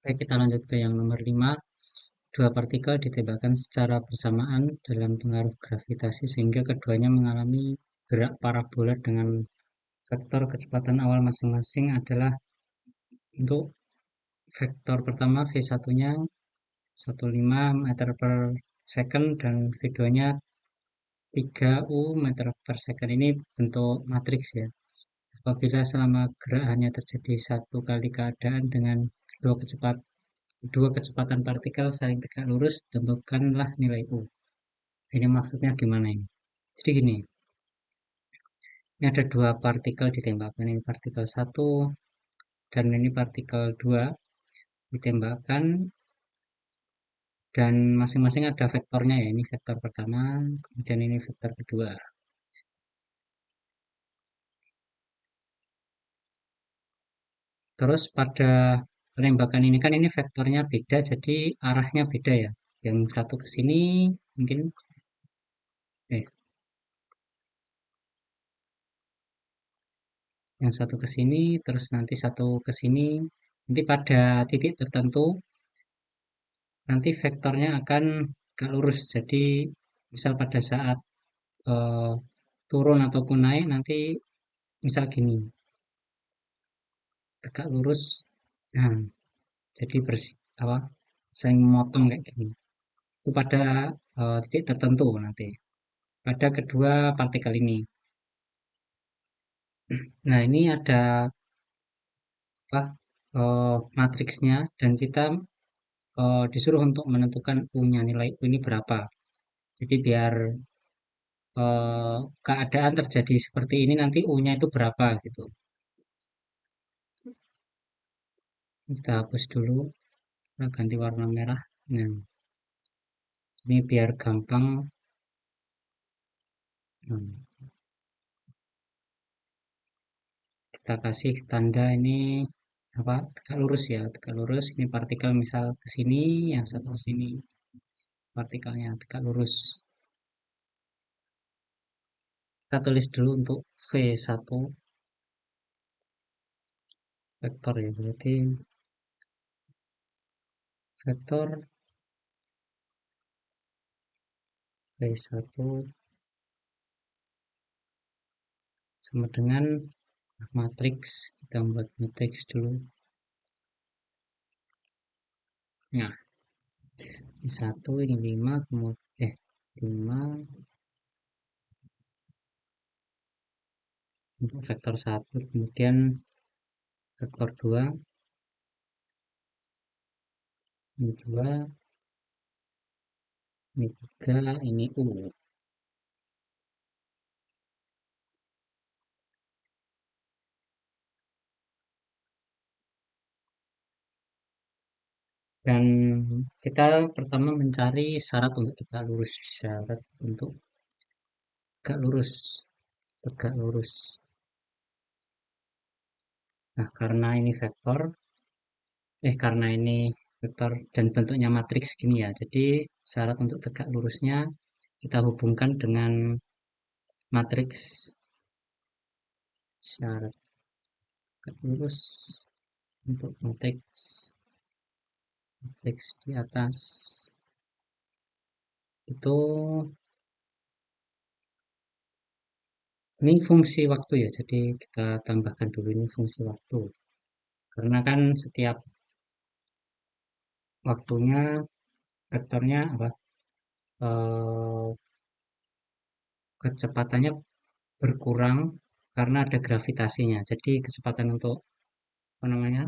Baik, kita lanjut ke yang nomor 5. Dua partikel ditembakkan secara bersamaan dalam pengaruh gravitasi sehingga keduanya mengalami gerak parabola dengan vektor kecepatan awal masing-masing adalah untuk vektor pertama V1-nya 15 meter per second dan V2-nya 3U meter per second. Ini bentuk matriks ya. Apabila selama gerak hanya terjadi satu kali keadaan dengan dua kecepatan partikel saling tegak lurus, tentukanlah nilai U. Ini maksudnya gimana ini? Jadi gini, ini ada dua partikel ditembakkan, ini partikel satu dan ini partikel 2 ditembakkan dan masing-masing ada vektornya ya. Ini vektor pertama, kemudian ini vektor kedua. Terus pada penembakan ini kan ini vektornya beda, jadi arahnya beda ya. Yang satu ke sini mungkin eh yang satu ke sini, terus nanti satu ke sini. Nanti pada titik tertentu nanti vektornya akan gak lurus. Jadi misal pada saat eh, turun ataupun naik nanti misal gini, tegak lurus. Nah, jadi bersih apa? Saling memotong kayak gini. Itu pada titik tertentu nanti. Pada kedua partikel ini. Nah, ini ada apa? Matriksnya dan kita disuruh untuk menentukan U-nya, nilai U ini berapa. Jadi biar keadaan terjadi seperti ini nanti U-nya itu berapa gitu. Kita hapus dulu, kita ganti warna merah. Nah, ini biar gampang. Nah, kita kasih tanda ini apa? Tegak lurus ya, tegak lurus. Ini partikel misal ke sini, yang satu ke sini. Partikelnya tegak lurus. Kita tulis dulu untuk V1 vektor ya, berarti vektor V1 sama dengan matriks. Kita buat matriks dulu. Nah, ini 1, ini 5, kemudian 5 untuk vektor 1, kemudian vektor 2, ini 2, ini 3, ini U. Dan kita pertama mencari syarat untuk tegak lurus. Syarat untuk tegak lurus. Tegak lurus. Nah, karena ini vektor dan bentuknya matriks gini ya. Jadi syarat untuk tegak lurusnya kita hubungkan dengan matriks syarat tegak lurus untuk matriks di atas itu ini fungsi waktu ya. Jadi kita tambahkan dulu ini fungsi waktu. Karena kan setiap waktunya vektornya apa? eh, Kecepatannya berkurang karena ada gravitasinya. Jadi kecepatan untuk apa namanya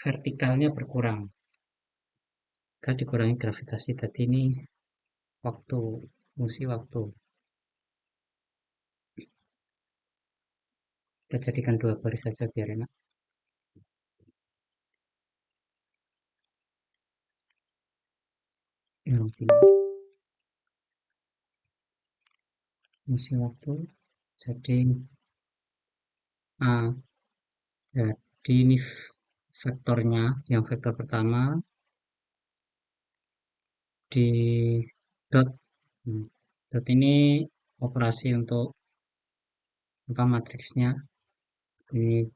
vertikalnya berkurang. Kan dikurangi gravitasi. Tadi ini waktu, fungsi waktu. Kita jadikan dua baris saja biar enak. Fungsi waktu. Jadi A. Jadi ini vektornya, yang vektor pertama di dot. Dot ini operasi untuk apa matriksnya. Ini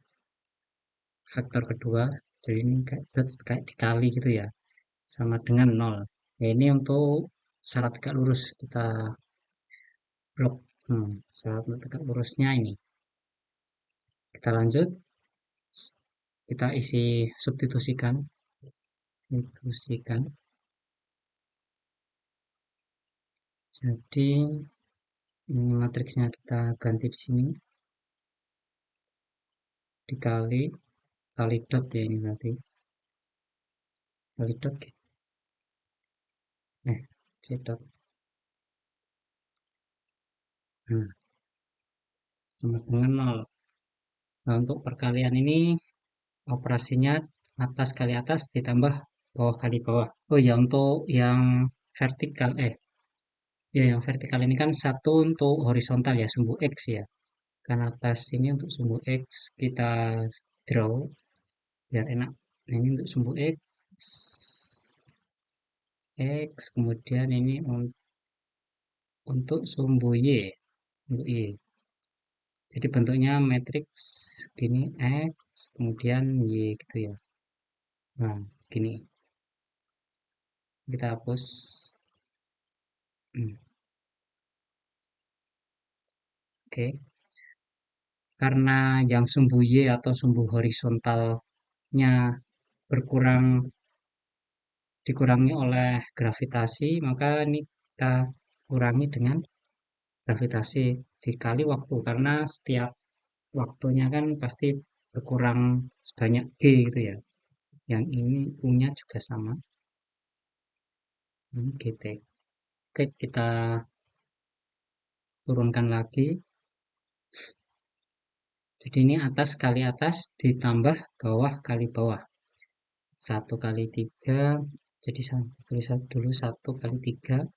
vektor kedua. Jadi ini kayak dot kayak dikali gitu ya, sama dengan nol. Ya, ini untuk syarat tegak lurus kita blok. Syarat tegak lurusnya ini. Kita lanjut, kita isi substitusikan, substitusikan. Jadi ini matriksnya kita ganti di sini dikali kali dot ya ini berarti kali dot c dot. Nah, sama dengan nol. Nah, untuk perkalian ini operasinya atas kali atas ditambah bawah kali bawah. Oh ya, untuk yang vertikal ya yang vertikal ini kan satu untuk horizontal ya, sumbu X ya. Kan atas ini untuk sumbu X kita draw biar enak. Nah, ini untuk sumbu X kemudian ini untuk sumbu Y, untuk Y. Jadi bentuknya matriks gini X kemudian Y gitu ya. Nah, gini kita hapus. Oke, karena yang sumbu Y atau sumbu horizontalnya berkurang dikurangi oleh gravitasi, maka ini kita kurangi dengan gravitasi dikali waktu karena setiap waktunya kan pasti berkurang sebanyak G gitu ya. Yang ini punya juga sama. GT. Oke, kita turunkan lagi. Jadi ini atas kali atas ditambah bawah kali bawah. 1 kali 3. Jadi tulis dulu 1 kali 3.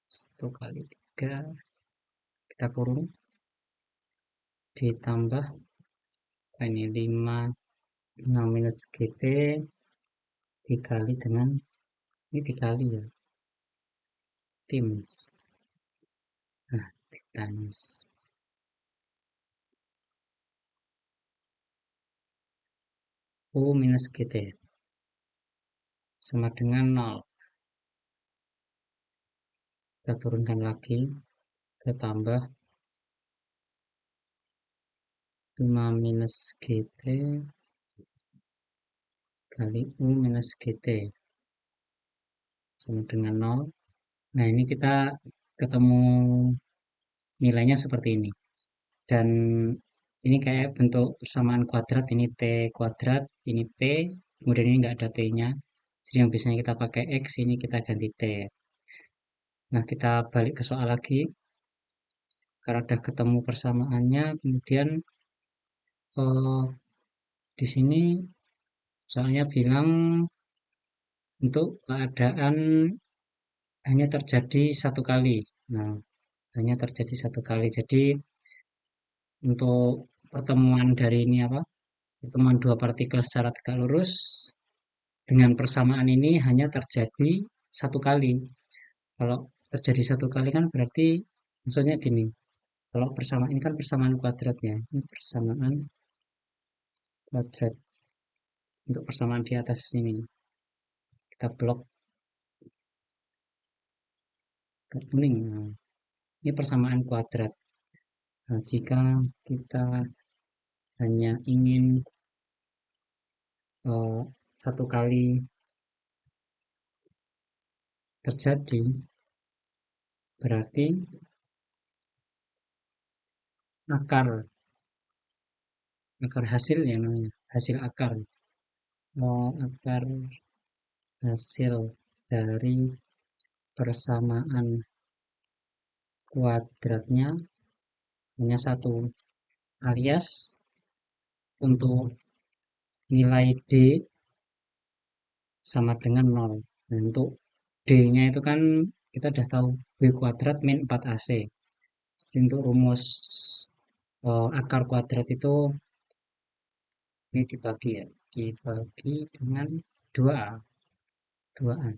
1 kali 3 kita kurung ditambah ini 5 minus GT dikali dengan ini dikali ya times times U minus GT sama dengan 0. Kita turunkan lagi, kita tambah 5 minus GT kali U minus GT sama dengan 0. Nah, ini kita ketemu nilainya seperti ini. Dan ini kayak bentuk persamaan kuadrat, ini T kuadrat, ini T, kemudian ini nggak ada T-nya. Jadi yang biasanya kita pakai X, ini kita ganti T. Nah, kita balik ke soal lagi. Karena udah ketemu persamaannya, kemudian eh, di sini soalnya bilang untuk keadaan hanya terjadi 1 kali. Nah, hanya terjadi 1 kali. Jadi untuk pertemuan dari ini apa? Pertemuan dua partikel secara tegak lurus dengan persamaan ini hanya terjadi 1 kali. Kalau terjadi 1 kali kan berarti maksudnya gini. Kalau persamaan ini kan persamaan kuadratnya. Ini persamaan kuadrat. Untuk persamaan di atas sini. Kita blok ke kuning. Nah, ini persamaan kuadrat. Nah, jika kita hanya ingin 1 kali terjadi, berarti akar akar hasil yang namanya hasil akar akar hasil dari persamaan kuadratnya hanya 1 alias untuk nilai D sama dengan 0. Nah, untuk D-nya itu kan kita udah tahu B kuadrat min 4AC. Jadi untuk rumus akar kuadrat itu ini dibagi ya, dibagi dengan 2A. 2A.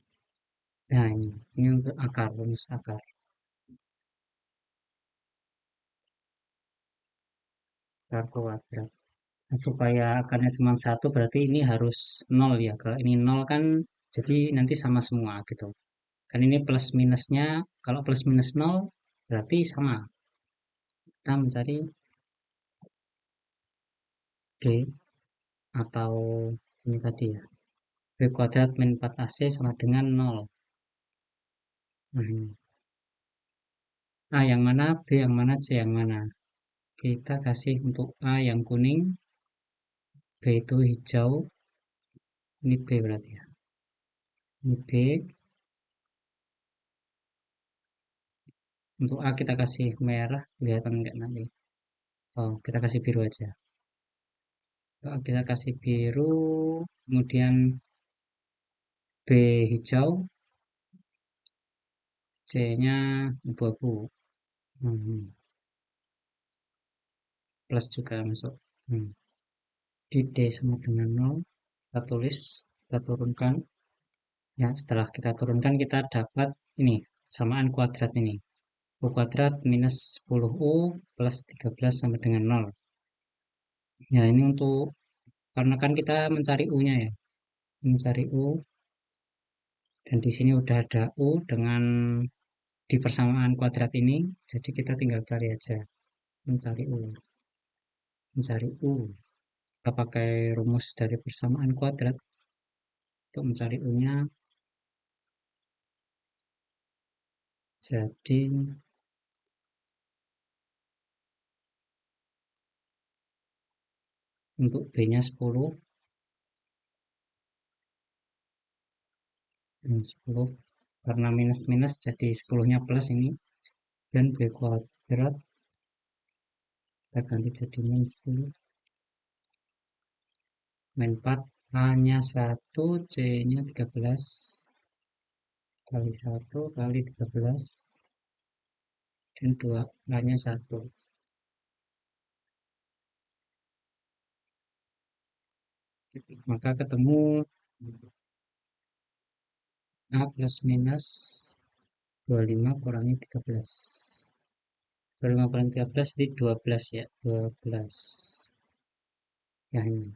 Nah, ini untuk akar, rumus akar kuadrat. supaya akarnya cuma satu berarti ini harus nol ya. Kalau ini nol kan jadi nanti sama semua gitu. Kan ini plus minusnya, kalau plus minus nol berarti sama. Kita mencari B atau ini tadi ya. B kuadrat min 4AC sama dengan nol. Nah, ini. A yang mana, B yang mana, C yang mana. Kita kasih untuk A yang kuning, B itu hijau, ini B berarti ya. Ini B, untuk A kita kasih merah, kelihatan enggak nanti. Oh, kita kasih biru aja. Untuk A kita kasih biru, kemudian B hijau, C-nya abu-abu. Plus juga masuk. Hmm. Di D sama dengan 0, kita tulis, kita turunkan. Ya, setelah kita turunkan kita dapat ini, samaan kuadrat ini. U kuadrat minus 10U plus 13 sama dengan 0. Ya, ini untuk, karena kan kita mencari U-nya ya. Mencari U, dan di sini udah ada U dengan di persamaan kuadrat ini, jadi kita tinggal cari aja. Mencari U. Mencari U. Kita pakai rumus dari persamaan kuadrat untuk mencari U-nya. Jadi untuk B-nya 10 dan 10 karena minus-minus jadi 10-nya plus ini, dan B kuadrat kita ganti jadi min 10 min 4 A-nya 1, C-nya 13 kali 1 kali 13 dan 2 A-nya 1. Maka ketemu A plus minus 25 kurangi 13. 25 kurangi 13 di 12 ya, 12. Ya ini.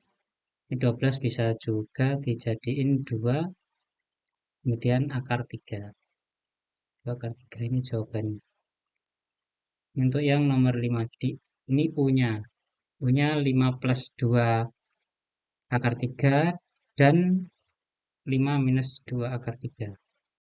Ini 12 bisa juga dijadiin 2, kemudian akar 3. Akar 3 ini jawabannya. Untuk yang nomor 5, jadi ini U-nya. U-nya 5 plus 2 akar 3 dan 5 minus 2 akar 3.